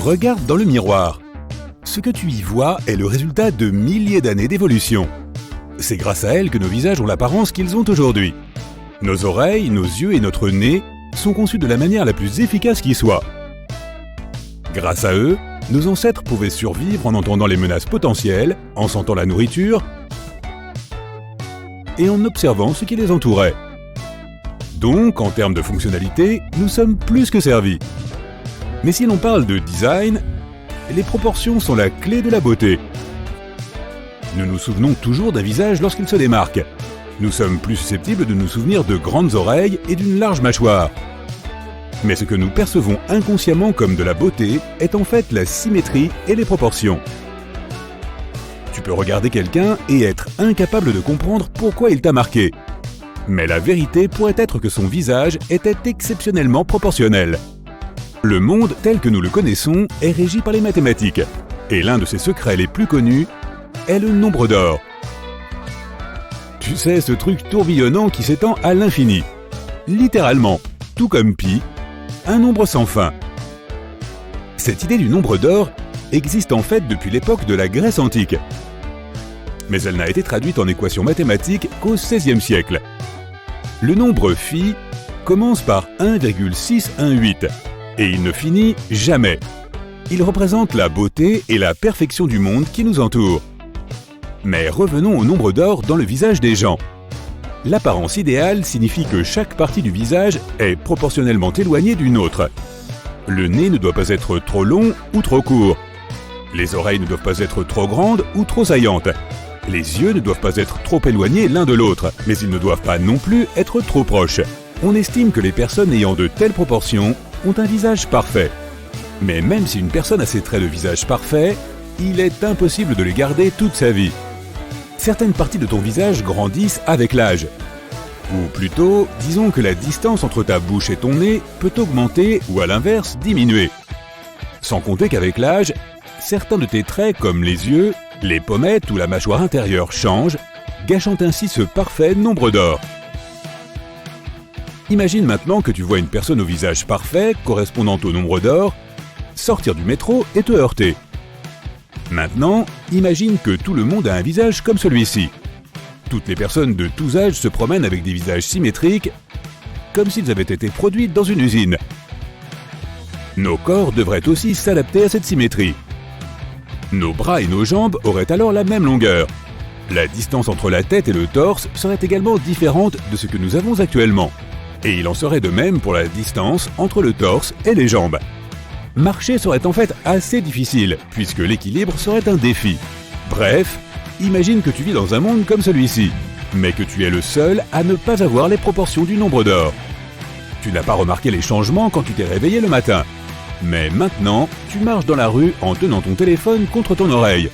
Regarde dans le miroir. Ce que tu y vois est le résultat de milliers d'années d'évolution. C'est grâce à elle que nos visages ont l'apparence qu'ils ont aujourd'hui. Nos oreilles, nos yeux et notre nez sont conçus de la manière la plus efficace qui soit. Grâce à eux, nos ancêtres pouvaient survivre en entendant les menaces potentielles, en sentant la nourriture et en observant ce qui les entourait. Donc, en termes de fonctionnalité, nous sommes plus que servis. Mais si l'on parle de design, les proportions sont la clé de la beauté. Nous nous souvenons toujours d'un visage lorsqu'il se démarque. Nous sommes plus susceptibles de nous souvenir de grandes oreilles et d'une large mâchoire. Mais ce que nous percevons inconsciemment comme de la beauté est en fait la symétrie et les proportions. Tu peux regarder quelqu'un et être incapable de comprendre pourquoi il t'a marqué. Mais la vérité pourrait être que son visage était exceptionnellement proportionnel. Le monde tel que nous le connaissons est régi par les mathématiques. Et l'un de ses secrets les plus connus est le nombre d'or. Tu sais, ce truc tourbillonnant qui s'étend à l'infini. Littéralement, tout comme pi, un nombre sans fin. Cette idée du nombre d'or existe en fait depuis l'époque de la Grèce antique. Mais elle n'a été traduite en équation mathématique qu'au XVIe siècle. Le nombre phi commence par 1,618 et il ne finit jamais. Il représente la beauté et la perfection du monde qui nous entoure. Mais revenons au nombre d'or dans le visage des gens. L'apparence idéale signifie que chaque partie du visage est proportionnellement éloignée d'une autre. Le nez ne doit pas être trop long ou trop court. Les oreilles ne doivent pas être trop grandes ou trop saillantes. Les yeux ne doivent pas être trop éloignés l'un de l'autre, mais ils ne doivent pas non plus être trop proches. On estime que les personnes ayant de telles proportions ont un visage parfait. Mais même si une personne a ces traits de visage parfaits, il est impossible de les garder toute sa vie. Certaines parties de ton visage grandissent avec l'âge. Ou plutôt, disons que la distance entre ta bouche et ton nez peut augmenter ou à l'inverse diminuer. Sans compter qu'avec l'âge, certains de tes traits comme les yeux, les pommettes ou la mâchoire intérieure changent, gâchant ainsi ce parfait nombre d'or. Imagine maintenant que tu vois une personne au visage parfait, correspondant au nombre d'or, sortir du métro et te heurter. Maintenant, imagine que tout le monde a un visage comme celui-ci. Toutes les personnes de tous âges se promènent avec des visages symétriques, comme s'ils avaient été produits dans une usine. Nos corps devraient aussi s'adapter à cette symétrie. Nos bras et nos jambes auraient alors la même longueur. La distance entre la tête et le torse serait également différente de ce que nous avons actuellement. Et il en serait de même pour la distance entre le torse et les jambes. Marcher serait en fait assez difficile, puisque l'équilibre serait un défi. Bref, imagine que tu vis dans un monde comme celui-ci, mais que tu es le seul à ne pas avoir les proportions du nombre d'or. Tu n'as pas remarqué les changements quand tu t'es réveillé le matin. Mais maintenant, tu marches dans la rue en tenant ton téléphone contre ton oreille.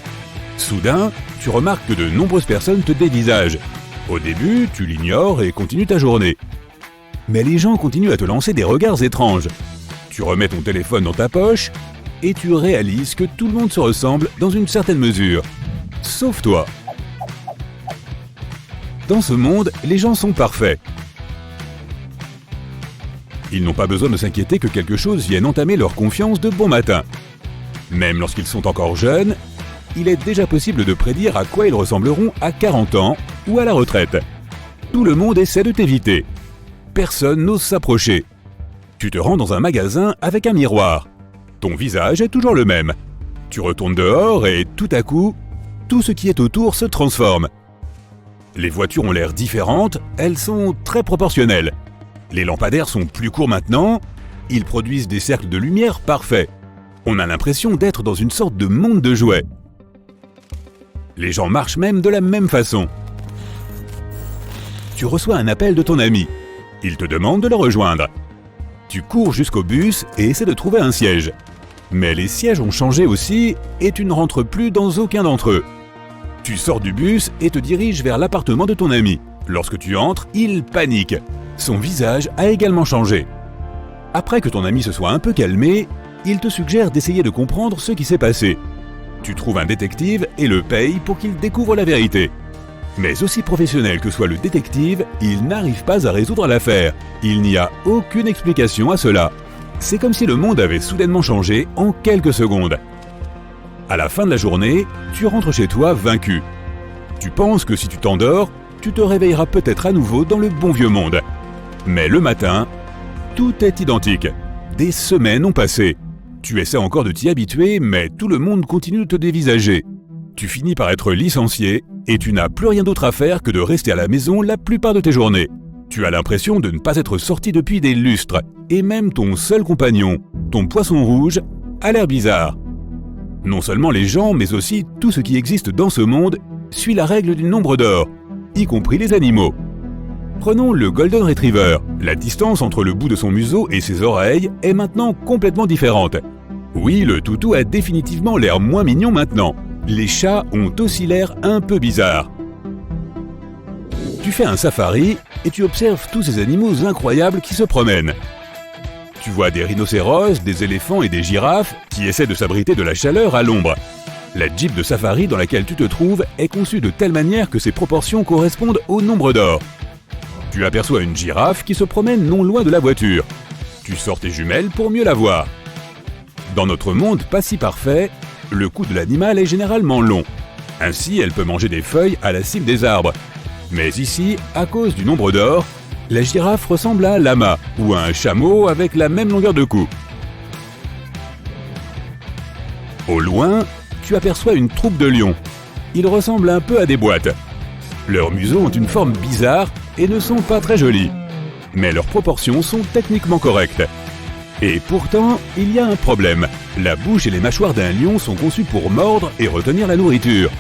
Soudain, tu remarques que de nombreuses personnes te dévisagent. Au début, tu l'ignores et continues ta journée. Mais les gens continuent à te lancer des regards étranges. Tu remets ton téléphone dans ta poche et tu réalises que tout le monde se ressemble dans une certaine mesure. Sauf toi. Dans ce monde, les gens sont parfaits. Ils n'ont pas besoin de s'inquiéter que quelque chose vienne entamer leur confiance de bon matin. Même lorsqu'ils sont encore jeunes, il est déjà possible de prédire à quoi ils ressembleront à 40 ans ou à la retraite. Tout le monde essaie de t'éviter. Personne n'ose s'approcher. Tu te rends dans un magasin avec un miroir. Ton visage est toujours le même. Tu retournes dehors et tout à coup, tout ce qui est autour se transforme. Les voitures ont l'air différentes, elles sont très proportionnelles. Les lampadaires sont plus courts maintenant, ils produisent des cercles de lumière parfaits. On a l'impression d'être dans une sorte de monde de jouets. Les gens marchent même de la même façon. Tu reçois un appel de ton ami. Il te demande de le rejoindre. Tu cours jusqu'au bus et essaies de trouver un siège. Mais les sièges ont changé aussi et tu ne rentres plus dans aucun d'entre eux. Tu sors du bus et te diriges vers l'appartement de ton ami. Lorsque tu entres, il panique. Son visage a également changé. Après que ton ami se soit un peu calmé, il te suggère d'essayer de comprendre ce qui s'est passé. Tu trouves un détective et le payes pour qu'il découvre la vérité. Mais aussi professionnel que soit le détective, il n'arrive pas à résoudre l'affaire. Il n'y a aucune explication à cela. C'est comme si le monde avait soudainement changé en quelques secondes. À la fin de la journée, tu rentres chez toi vaincu. Tu penses que si tu t'endors, tu te réveilleras peut-être à nouveau dans le bon vieux monde. Mais le matin, tout est identique. Des semaines ont passé. Tu essaies encore de t'y habituer, mais tout le monde continue de te dévisager. Tu finis par être licencié et tu n'as plus rien d'autre à faire que de rester à la maison la plupart de tes journées. Tu as l'impression de ne pas être sorti depuis des lustres et même ton seul compagnon, ton poisson rouge, a l'air bizarre. Non seulement les gens, mais aussi tout ce qui existe dans ce monde suit la règle du nombre d'or, y compris les animaux. Prenons le Golden Retriever. La distance entre le bout de son museau et ses oreilles est maintenant complètement différente. Oui, le toutou a définitivement l'air moins mignon maintenant. Les chats ont aussi l'air un peu bizarres. Tu fais un safari et tu observes tous ces animaux incroyables qui se promènent. Tu vois des rhinocéros, des éléphants et des girafes qui essaient de s'abriter de la chaleur à l'ombre. La Jeep de safari dans laquelle tu te trouves est conçue de telle manière que ses proportions correspondent au nombre d'or. Tu aperçois une girafe qui se promène non loin de la voiture. Tu sors tes jumelles pour mieux la voir. Dans notre monde pas si parfait, le cou de l'animal est généralement long. Ainsi, elle peut manger des feuilles à la cime des arbres. Mais ici, à cause du nombre d'or, la girafe ressemble à un lama ou à un chameau avec la même longueur de cou. Au loin, tu aperçois une troupe de lions. Ils ressemblent un peu à des boîtes. Leurs museaux ont une forme bizarre et ne sont pas très jolis. Mais leurs proportions sont techniquement correctes. Et pourtant, il y a un problème. La bouche et les mâchoires d'un lion sont conçues pour mordre et retenir la nourriture.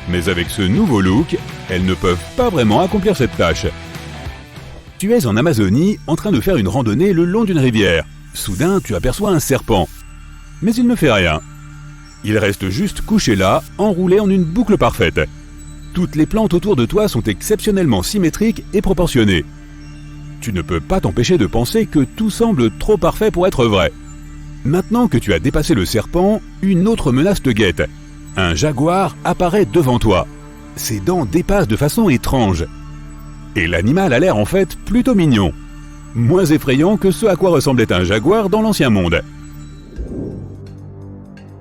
Mais avec ce nouveau look, elles ne peuvent pas vraiment accomplir cette tâche. Tu es en Amazonie en train de faire une randonnée le long d'une rivière. Soudain, tu aperçois un serpent. Mais il ne fait rien. Il reste juste couché là, enroulé en une boucle parfaite. Toutes les plantes autour de toi sont exceptionnellement symétriques et proportionnées. Tu ne peux pas t'empêcher de penser que tout semble trop parfait pour être vrai. Maintenant que tu as dépassé le serpent, une autre menace te guette. Un jaguar apparaît devant toi. Ses dents dépassent de façon étrange. Et l'animal a l'air en fait plutôt mignon. Moins effrayant que ce à quoi ressemblait un jaguar dans l'ancien monde.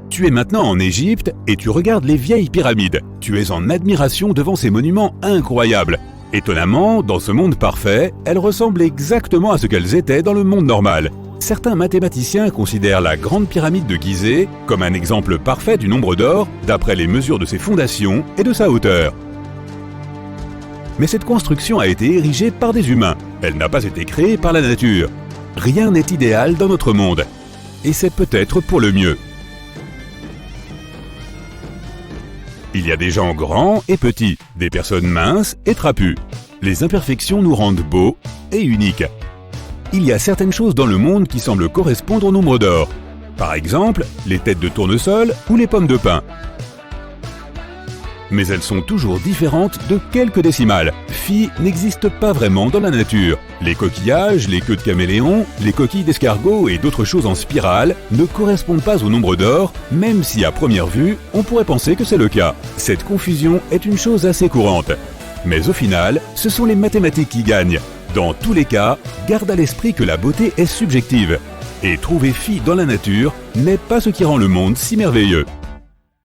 Tu es maintenant en Égypte et tu regardes les vieilles pyramides. Tu es en admiration devant ces monuments incroyables. Étonnamment, dans ce monde parfait, elles ressemblent exactement à ce qu'elles étaient dans le monde normal. Certains mathématiciens considèrent la Grande Pyramide de Gizeh comme un exemple parfait du nombre d'or d'après les mesures de ses fondations et de sa hauteur. Mais cette construction a été érigée par des humains. Elle n'a pas été créée par la nature. Rien n'est idéal dans notre monde. Et c'est peut-être pour le mieux. Il y a des gens grands et petits, des personnes minces et trapues. Les imperfections nous rendent beaux et uniques. Il y a certaines choses dans le monde qui semblent correspondre au nombre d'or. Par exemple, les têtes de tournesol ou les pommes de pin. Mais elles sont toujours différentes de quelques décimales. Phi n'existe pas vraiment dans la nature. Les coquillages, les queues de caméléon, les coquilles d'escargot et d'autres choses en spirale ne correspondent pas au nombre d'or, même si à première vue, on pourrait penser que c'est le cas. Cette confusion est une chose assez courante. Mais au final, ce sont les mathématiques qui gagnent. Dans tous les cas, garde à l'esprit que la beauté est subjective. Et trouver Phi dans la nature n'est pas ce qui rend le monde si merveilleux.